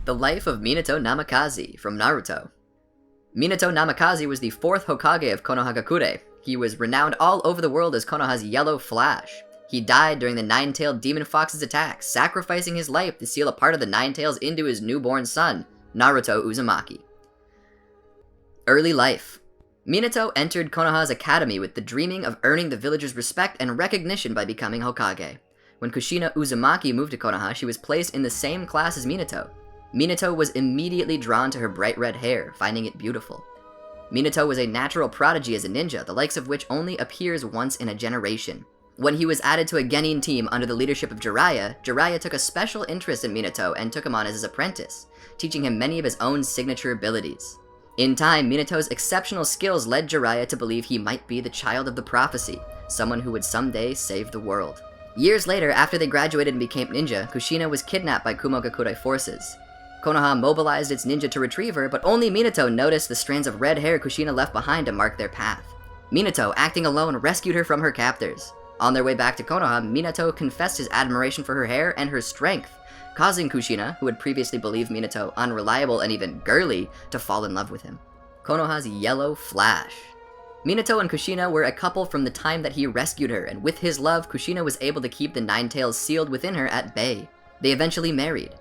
The life of Minato Namikaze from Naruto. Minato Namikaze was the fourth Hokage of Konohagakure. He was renowned all over the world as Konoha's Yellow Flash. He died during the Nine-Tailed Demon Fox's attack, sacrificing his life to seal a part of the Nine Tails into his newborn son, Naruto Uzumaki. Early life. Minato entered Konoha's academy with the dreaming of earning the villagers' respect and recognition by becoming Hokage. When Kushina Uzumaki moved to Konoha, she was placed in the same class as Minato. Minato was immediately drawn to her bright red hair, finding it beautiful. Minato was a natural prodigy as a ninja, the likes of which only appears once in a generation. When he was added to a Genin team under the leadership of Jiraiya, Jiraiya took a special interest in Minato and took him on as his apprentice, teaching him many of his own signature abilities. In time, Minato's exceptional skills led Jiraiya to believe he might be the child of the prophecy, someone who would someday save the world. Years later, after they graduated and became ninja, Kushina was kidnapped by Kumogakure forces. Konoha mobilized its ninja to retrieve her, but only Minato noticed the strands of red hair Kushina left behind to mark their path. Minato, acting alone, rescued her from her captors. On their way back to Konoha, Minato confessed his admiration for her hair and her strength, causing Kushina, who had previously believed Minato unreliable and even girly, to fall in love with him. Konoha's Yellow Flash. Minato and Kushina were a couple from the time that he rescued her, and with his love, Kushina was able to keep the Nine Tails sealed within her at bay. They eventually married.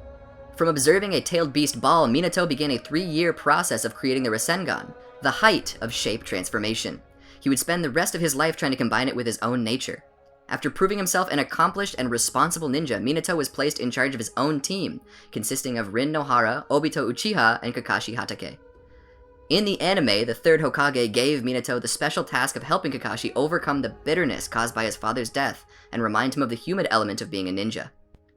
From observing a tailed beast ball, Minato began a 3-year process of creating the Rasengan, the height of shape transformation. He would spend the rest of his life trying to combine it with his own nature. After proving himself an accomplished and responsible ninja, Minato was placed in charge of his own team, consisting of Rin Nohara, Obito Uchiha, and Kakashi Hatake. In the anime, the third Hokage gave Minato the special task of helping Kakashi overcome the bitterness caused by his father's death and remind him of the human element of being a ninja.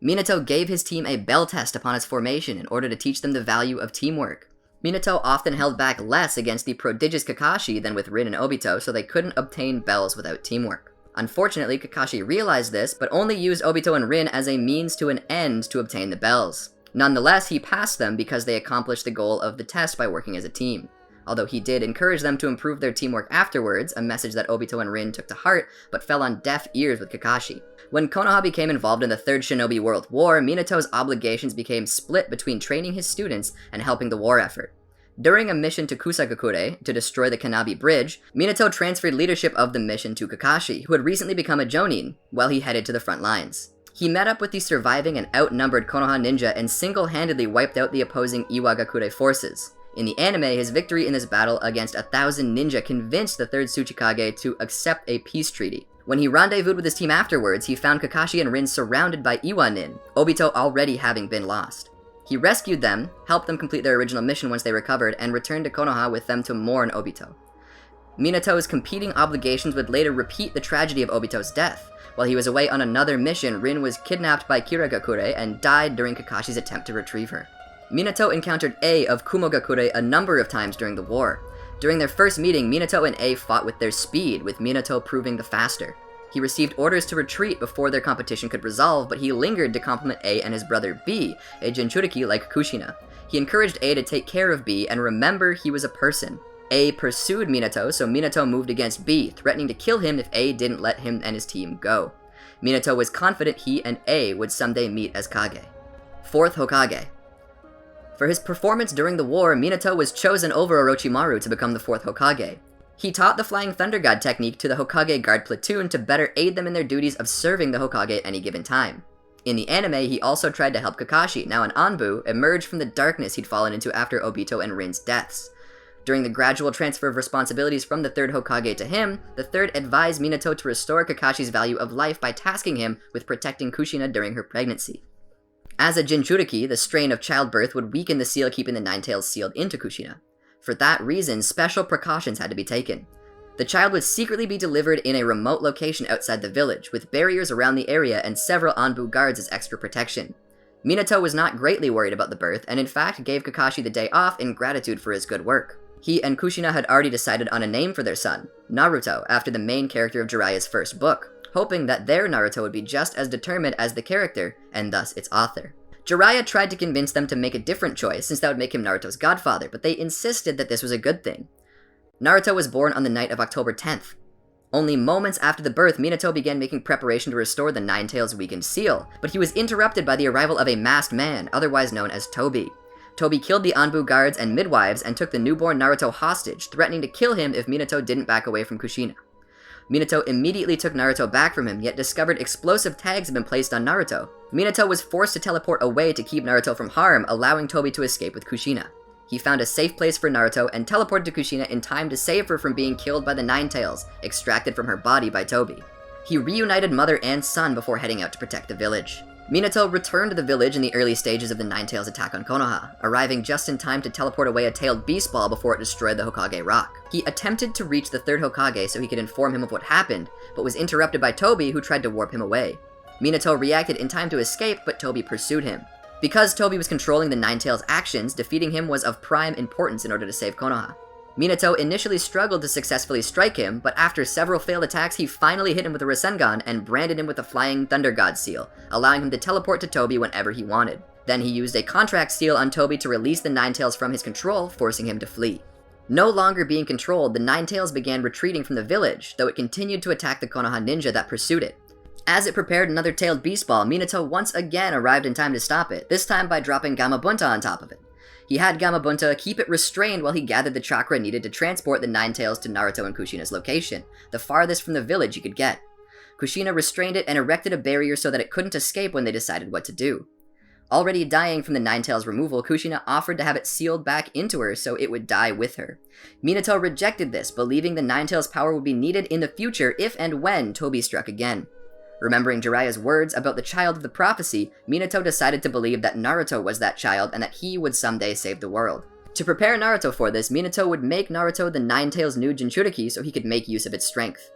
Minato gave his team a bell test upon its formation in order to teach them the value of teamwork. Minato often held back less against the prodigious Kakashi than with Rin and Obito, so they couldn't obtain bells without teamwork. Unfortunately, Kakashi realized this, but only used Obito and Rin as a means to an end to obtain the bells. Nonetheless, he passed them because they accomplished the goal of the test by working as a team. Although he did encourage them to improve their teamwork afterwards, a message that Obito and Rin took to heart, but fell on deaf ears with Kakashi. When Konoha became involved in the Third Shinobi World War, Minato's obligations became split between training his students and helping the war effort. During a mission to Kusagakure to destroy the Kanabi Bridge, Minato transferred leadership of the mission to Kakashi, who had recently become a Jonin, while he headed to the front lines. He met up with the surviving and outnumbered Konoha ninja and single-handedly wiped out the opposing Iwagakure forces. In the anime, his victory in this battle against 1,000 ninja convinced the third Tsuchikage to accept a peace treaty. When he rendezvoused with his team afterwards, he found Kakashi and Rin surrounded by Iwanin, Obito already having been lost. He rescued them, helped them complete their original mission once they recovered, and returned to Konoha with them to mourn Obito. Minato's competing obligations would later repeat the tragedy of Obito's death. While he was away on another mission, Rin was kidnapped by Kiragakure and died during Kakashi's attempt to retrieve her. Minato encountered A of Kumogakure a number of times during the war. During their first meeting, Minato and A fought with their speed, with Minato proving the faster. He received orders to retreat before their competition could resolve, but he lingered to compliment A and his brother B, a Jinchuriki like Kushina. He encouraged A to take care of B and remember he was a person. A pursued Minato, so Minato moved against B, threatening to kill him if A didn't let him and his team go. Minato was confident he and A would someday meet as Kage. Fourth Hokage. For his performance during the war, Minato was chosen over Orochimaru to become the fourth Hokage. He taught the Flying Thunder God technique to the Hokage Guard platoon to better aid them in their duties of serving the Hokage at any given time. In the anime, he also tried to help Kakashi, now an Anbu, emerge from the darkness he'd fallen into after Obito and Rin's deaths. During the gradual transfer of responsibilities from the third Hokage to him, the third advised Minato to restore Kakashi's value of life by tasking him with protecting Kushina during her pregnancy. As a Jinchuriki, the strain of childbirth would weaken the seal keeping the Nine Tails sealed into Kushina. For that reason, special precautions had to be taken. The child would secretly be delivered in a remote location outside the village, with barriers around the area and several Anbu guards as extra protection. Minato was not greatly worried about the birth, and in fact gave Kakashi the day off in gratitude for his good work. He and Kushina had already decided on a name for their son, Naruto, after the main character of Jiraiya's first book, hoping that their Naruto would be just as determined as the character, and thus its author. Jiraiya tried to convince them to make a different choice, since that would make him Naruto's godfather, but they insisted that this was a good thing. Naruto was born on the night of October 10th. Only moments after the birth, Minato began making preparation to restore the Nine Tails' weakened seal, but he was interrupted by the arrival of a masked man, otherwise known as Tobi. Tobi killed the Anbu guards and midwives and took the newborn Naruto hostage, threatening to kill him if Minato didn't back away from Kushina. Minato immediately took Naruto back from him, yet discovered explosive tags had been placed on Naruto. Minato was forced to teleport away to keep Naruto from harm, allowing Tobi to escape with Kushina. He found a safe place for Naruto and teleported to Kushina in time to save her from being killed by the Ninetales, extracted from her body by Tobi. He reunited mother and son before heading out to protect the village. Minato returned to the village in the early stages of the Ninetales' attack on Konoha, arriving just in time to teleport away a tailed beast ball before it destroyed the Hokage rock. He attempted to reach the third Hokage so he could inform him of what happened, but was interrupted by Tobi, who tried to warp him away. Minato reacted in time to escape, but Tobi pursued him. Because Tobi was controlling the Ninetales' actions, defeating him was of prime importance in order to save Konoha. Minato initially struggled to successfully strike him, but after several failed attacks, he finally hit him with a Rasengan and branded him with the Flying Thunder God seal, allowing him to teleport to Tobi whenever he wanted. Then he used a contract seal on Tobi to release the Ninetales from his control, forcing him to flee. No longer being controlled, the Ninetales began retreating from the village, though it continued to attack the Konoha ninja that pursued it. As it prepared another tailed beast ball, Minato once again arrived in time to stop it, this time by dropping Gamabunta on top of it. He had Gamabunta keep it restrained while he gathered the chakra needed to transport the Ninetales to Naruto and Kushina's location, the farthest from the village he could get. Kushina restrained it and erected a barrier so that it couldn't escape when they decided what to do. Already dying from the Ninetales' removal, Kushina offered to have it sealed back into her so it would die with her. Minato rejected this, believing the Ninetales' power would be needed in the future if and when Tobi struck again. Remembering Jiraiya's words about the child of the prophecy, Minato decided to believe that Naruto was that child and that he would someday save the world. To prepare Naruto for this, Minato would make Naruto the Ninetales' new Jinchuriki so he could make use of its strength.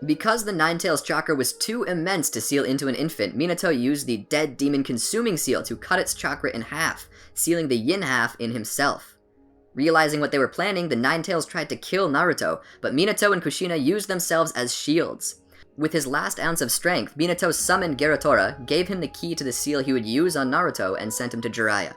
Because the Ninetales' chakra was too immense to seal into an infant, Minato used the Dead Demon Consuming Seal to cut its chakra in half, sealing the yin half in himself. Realizing what they were planning, the Ninetales tried to kill Naruto, but Minato and Kushina used themselves as shields. With his last ounce of strength, Minato summoned Garatora, gave him the key to the seal he would use on Naruto, and sent him to Jiraiya.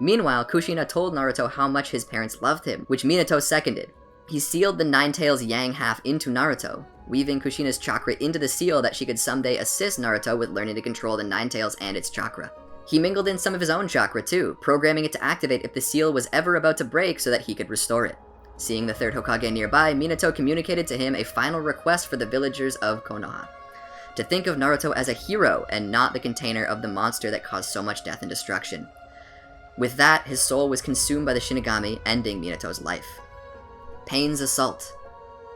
Meanwhile, Kushina told Naruto how much his parents loved him, which Minato seconded. He sealed the Ninetales' yang half into Naruto, weaving Kushina's chakra into the seal that she could someday assist Naruto with learning to control the Ninetales and its chakra. He mingled in some of his own chakra too, programming it to activate if the seal was ever about to break so that he could restore it. Seeing the third Hokage nearby, Minato communicated to him a final request for the villagers of Konoha: to think of Naruto as a hero and not the container of the monster that caused so much death and destruction. With that, his soul was consumed by the Shinigami, ending Minato's life. Pain's assault.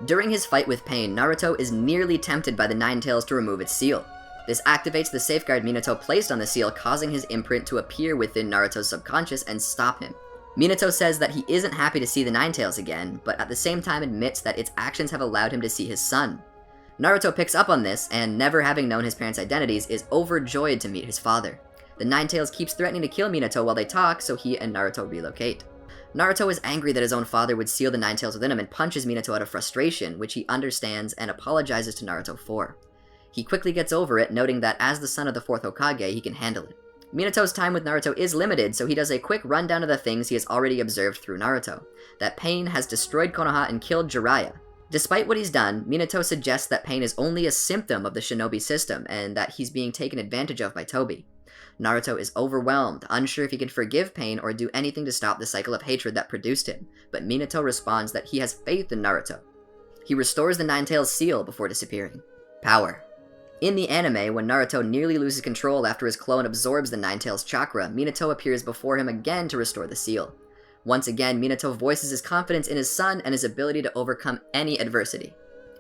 During his fight with Pain, Naruto is nearly tempted by the Ninetales to remove its seal. This activates the safeguard Minato placed on the seal, causing his imprint to appear within Naruto's subconscious and stop him. Minato says that he isn't happy to see the Ninetales again, but at the same time admits that its actions have allowed him to see his son. Naruto picks up on this, and never having known his parents' identities, is overjoyed to meet his father. The Ninetales keeps threatening to kill Minato while they talk, so he and Naruto relocate. Naruto is angry that his own father would seal the Ninetales within him and punches Minato out of frustration, which he understands and apologizes to Naruto for. He quickly gets over it, noting that as the son of the fourth Hokage, he can handle it. Minato's time with Naruto is limited, so he does a quick rundown of the things he has already observed through Naruto. That Pain has destroyed Konoha and killed Jiraiya. Despite what he's done, Minato suggests that Pain is only a symptom of the shinobi system, and that he's being taken advantage of by Tobi. Naruto is overwhelmed, unsure if he can forgive Pain or do anything to stop the cycle of hatred that produced him, but Minato responds that he has faith in Naruto. He restores the Ninetales' seal before disappearing. Power. In the anime, when Naruto nearly loses control after his clone absorbs the Ninetales' chakra, Minato appears before him again to restore the seal. Once again, Minato voices his confidence in his son and his ability to overcome any adversity.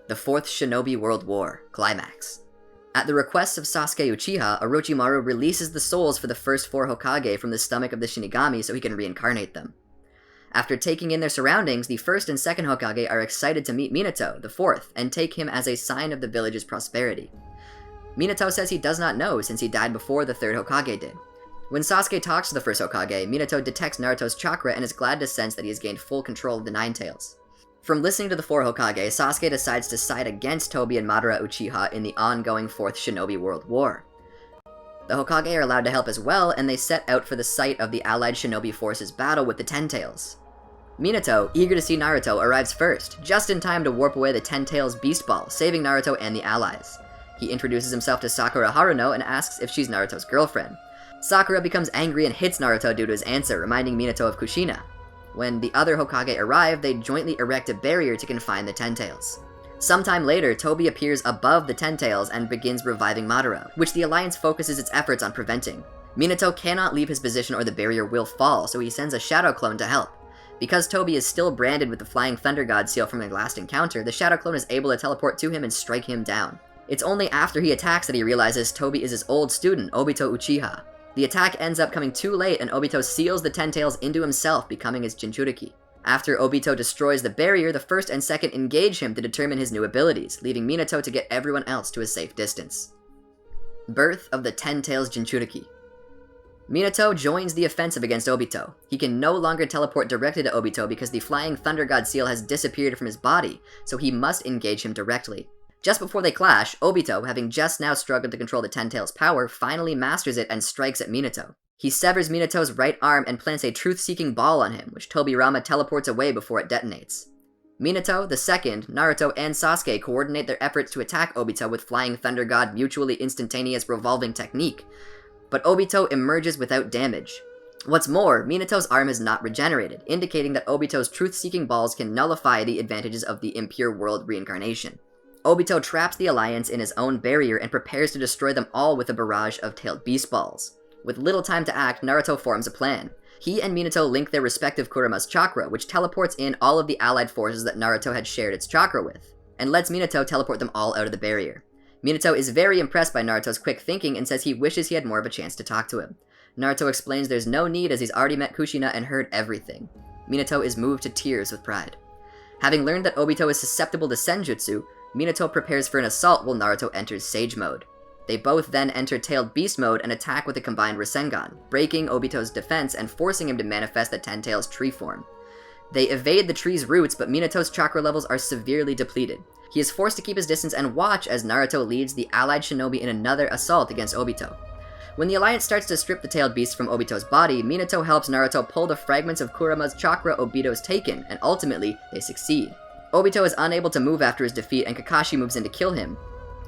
The Fourth Shinobi World War. Climax. At the request of Sasuke Uchiha, Orochimaru releases the souls for the first four Hokage from the stomach of the Shinigami so he can reincarnate them. After taking in their surroundings, the first and second Hokage are excited to meet Minato, the fourth, and take him as a sign of the village's prosperity. Minato says he does not know since he died before the third Hokage did. When Sasuke talks to the first Hokage, Minato detects Naruto's chakra and is glad to sense that he has gained full control of the Ninetales. From listening to the four Hokage, Sasuke decides to side against Tobi and Madara Uchiha in the ongoing Fourth Shinobi World War. The Hokage are allowed to help as well, and they set out for the site of the allied shinobi forces' battle with the Ten-Tails. Minato, eager to see Naruto, arrives first, just in time to warp away the Ten-Tails Beast Ball, saving Naruto and the allies. He introduces himself to Sakura Haruno and asks if she's Naruto's girlfriend. Sakura becomes angry and hits Naruto due to his answer, reminding Minato of Kushina. When the other Hokage arrive, they jointly erect a barrier to confine the Ten Tails. Sometime later, Tobi appears above the Ten Tails and begins reviving Madara, which the Alliance focuses its efforts on preventing. Minato cannot leave his position or the barrier will fall, so he sends a Shadow Clone to help. Because Tobi is still branded with the Flying Thunder God seal from their last encounter, the Shadow Clone is able to teleport to him and strike him down. It's only after he attacks that he realizes Tobi is his old student, Obito Uchiha. The attack ends up coming too late, and Obito seals the Ten Tails into himself, becoming his Jinchuriki. After Obito destroys the barrier, the first and second engage him to determine his new abilities, leaving Minato to get everyone else to a safe distance. Birth of the Ten Tails Jinchuriki. Minato joins the offensive against Obito. He can no longer teleport directly to Obito because the Flying Thunder God seal has disappeared from his body, so he must engage him directly. Just before they clash, Obito, having just now struggled to control the Ten Tails' power, finally masters it and strikes at Minato. He severs Minato's right arm and plants a truth-seeking ball on him, which Tobirama teleports away before it detonates. Minato, the second, Naruto, and Sasuke coordinate their efforts to attack Obito with Flying Thunder God mutually instantaneous revolving technique, but Obito emerges without damage. What's more, Minato's arm is not regenerated, indicating that Obito's truth-seeking balls can nullify the advantages of the impure world reincarnation. Obito traps the Alliance in his own barrier and prepares to destroy them all with a barrage of tailed beast balls. With little time to act, Naruto forms a plan. He and Minato link their respective Kurama's chakra, which teleports in all of the allied forces that Naruto had shared its chakra with, and lets Minato teleport them all out of the barrier. Minato is very impressed by Naruto's quick thinking and says he wishes he had more of a chance to talk to him. Naruto explains there's no need as he's already met Kushina and heard everything. Minato is moved to tears with pride. Having learned that Obito is susceptible to Senjutsu, Minato prepares for an assault while Naruto enters Sage Mode. They both then enter Tailed Beast Mode and attack with a combined Rasengan, breaking Obito's defense and forcing him to manifest the Ten Tails tree form. They evade the tree's roots, but Minato's chakra levels are severely depleted. He is forced to keep his distance and watch as Naruto leads the allied shinobi in another assault against Obito. When the Alliance starts to strip the Tailed Beast from Obito's body, Minato helps Naruto pull the fragments of Kurama's chakra Obito's taken, and ultimately, they succeed. Obito is unable to move after his defeat, and Kakashi moves in to kill him.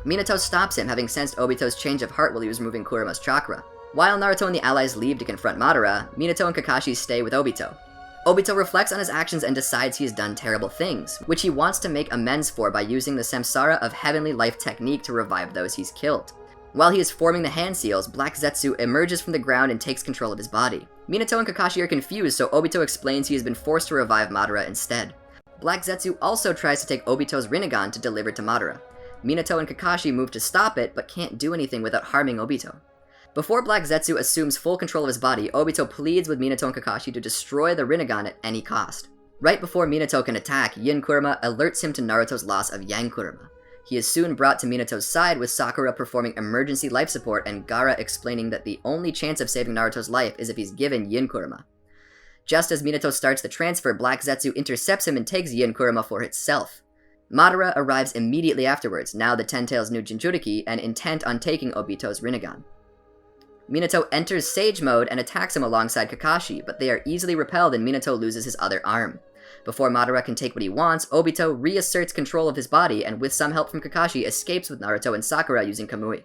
Minato stops him, having sensed Obito's change of heart while he was moving Kurama's chakra. While Naruto and the allies leave to confront Madara, Minato and Kakashi stay with Obito. Obito reflects on his actions and decides he has done terrible things, which he wants to make amends for by using the Samsara of Heavenly Life technique to revive those he's killed. While he is forming the hand seals, Black Zetsu emerges from the ground and takes control of his body. Minato and Kakashi are confused, so Obito explains he has been forced to revive Madara instead. Black Zetsu also tries to take Obito's Rinnegan to deliver to Madara. Minato and Kakashi move to stop it, but can't do anything without harming Obito. Before Black Zetsu assumes full control of his body, Obito pleads with Minato and Kakashi to destroy the Rinnegan at any cost. Right before Minato can attack, Yin Kurama alerts him to Naruto's loss of Yang Kurama. He is soon brought to Minato's side, with Sakura performing emergency life support and Gaara explaining that the only chance of saving Naruto's life is if he's given Yin Kurama. Just as Minato starts the transfer, Black Zetsu intercepts him and takes Yin Kurama for itself. Madara arrives immediately afterwards, now the Ten Tails' new Jinchuriki, and intent on taking Obito's Rinnegan. Minato enters Sage Mode and attacks him alongside Kakashi, but they are easily repelled and Minato loses his other arm. Before Madara can take what he wants, Obito reasserts control of his body and with some help from Kakashi escapes with Naruto and Sakura using Kamui.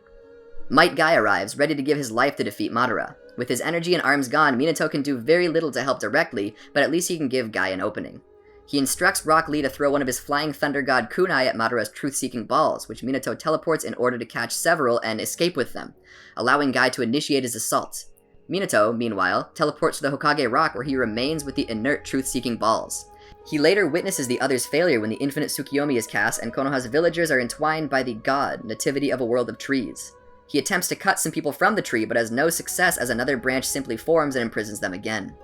Might Guy arrives, ready to give his life to defeat Madara. With his energy and arms gone, Minato can do very little to help directly, but at least he can give Guy an opening. He instructs Rock Lee to throw one of his Flying Thunder God kunai at Madara's truth-seeking balls, which Minato teleports in order to catch several and escape with them, allowing Guy to initiate his assault. Minato, meanwhile, teleports to the Hokage Rock where he remains with the inert truth-seeking balls. He later witnesses the other's failure when the Infinite Tsukiyomi is cast and Konoha's villagers are entwined by the god, nativity of a world of trees. He attempts to cut some people from the tree, but has no success as another branch simply forms and imprisons them again.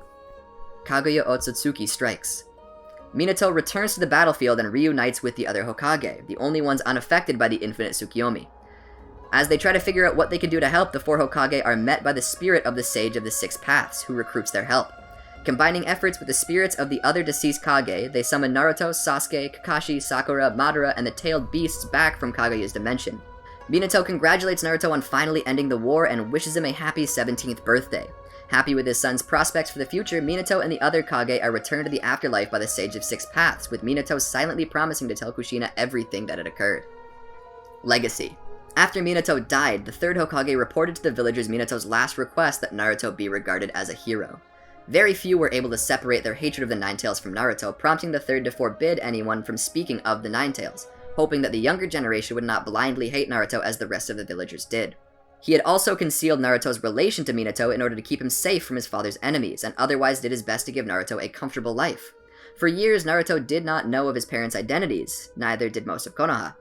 Kaguya Otsutsuki strikes. Minato returns to the battlefield and reunites with the other Hokage, the only ones unaffected by the Infinite Tsukiyomi. As they try to figure out what they can do to help, the four Hokage are met by the spirit of the Sage of the Six Paths, who recruits their help. Combining efforts with the spirits of the other deceased Kage, they summon Naruto, Sasuke, Kakashi, Sakura, Madara, and the tailed beasts back from Kaguya's dimension. Minato congratulates Naruto on finally ending the war and wishes him a happy 17th birthday. Happy with his son's prospects for the future, Minato and the other Kage are returned to the afterlife by the Sage of Six Paths, with Minato silently promising to tell Kushina everything that had occurred. Legacy. After Minato died, the third Hokage reported to the villagers Minato's last request that Naruto be regarded as a hero. Very few were able to separate their hatred of the Nine-Tails from Naruto, prompting the third to forbid anyone from speaking of the Nine-Tails, hoping that the younger generation would not blindly hate Naruto as the rest of the villagers did. He had also concealed Naruto's relation to Minato in order to keep him safe from his father's enemies, and otherwise did his best to give Naruto a comfortable life. For years, Naruto did not know of his parents' identities, neither did most of Konoha.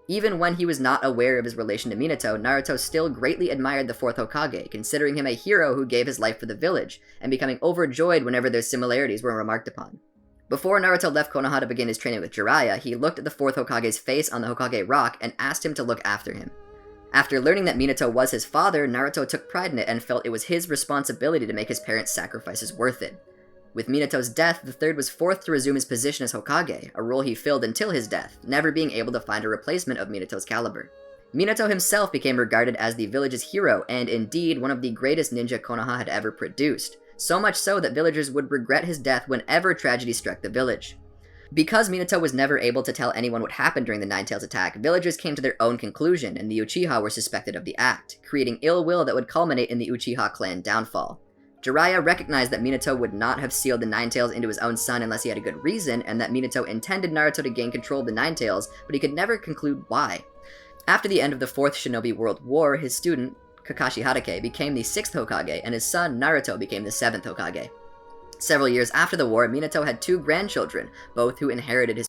Even when he was not aware of his relation to Minato, Naruto still greatly admired the fourth Hokage, considering him a hero who gave his life for the village, and becoming overjoyed whenever their similarities were remarked upon. Before Naruto left Konoha to begin his training with Jiraiya, he looked at the fourth Hokage's face on the Hokage rock and asked him to look after him. After learning that Minato was his father, Naruto took pride in it and felt it was his responsibility to make his parents' sacrifices worth it. With Minato's death, the third was forced to resume his position as Hokage, a role he filled until his death, never being able to find a replacement of Minato's caliber. Minato himself became regarded as the village's hero, and indeed one of the greatest ninja Konoha had ever produced, so much so that villagers would regret his death whenever tragedy struck the village. Because Minato was never able to tell anyone what happened during the Nine-Tails attack, villagers came to their own conclusion, and the Uchiha were suspected of the act, creating ill will that would culminate in the Uchiha clan downfall. Jiraiya recognized that Minato would not have sealed the Nine-Tails into his own son unless he had a good reason, and that Minato intended Naruto to gain control of the Nine-Tails, but he could never conclude why. After the end of the Fourth Shinobi World War, his student, Kakashi Hatake, became the 6th Hokage, and his son, Naruto, became the 7th Hokage. Several years after the war, Minato had 2 grandchildren, both who inherited his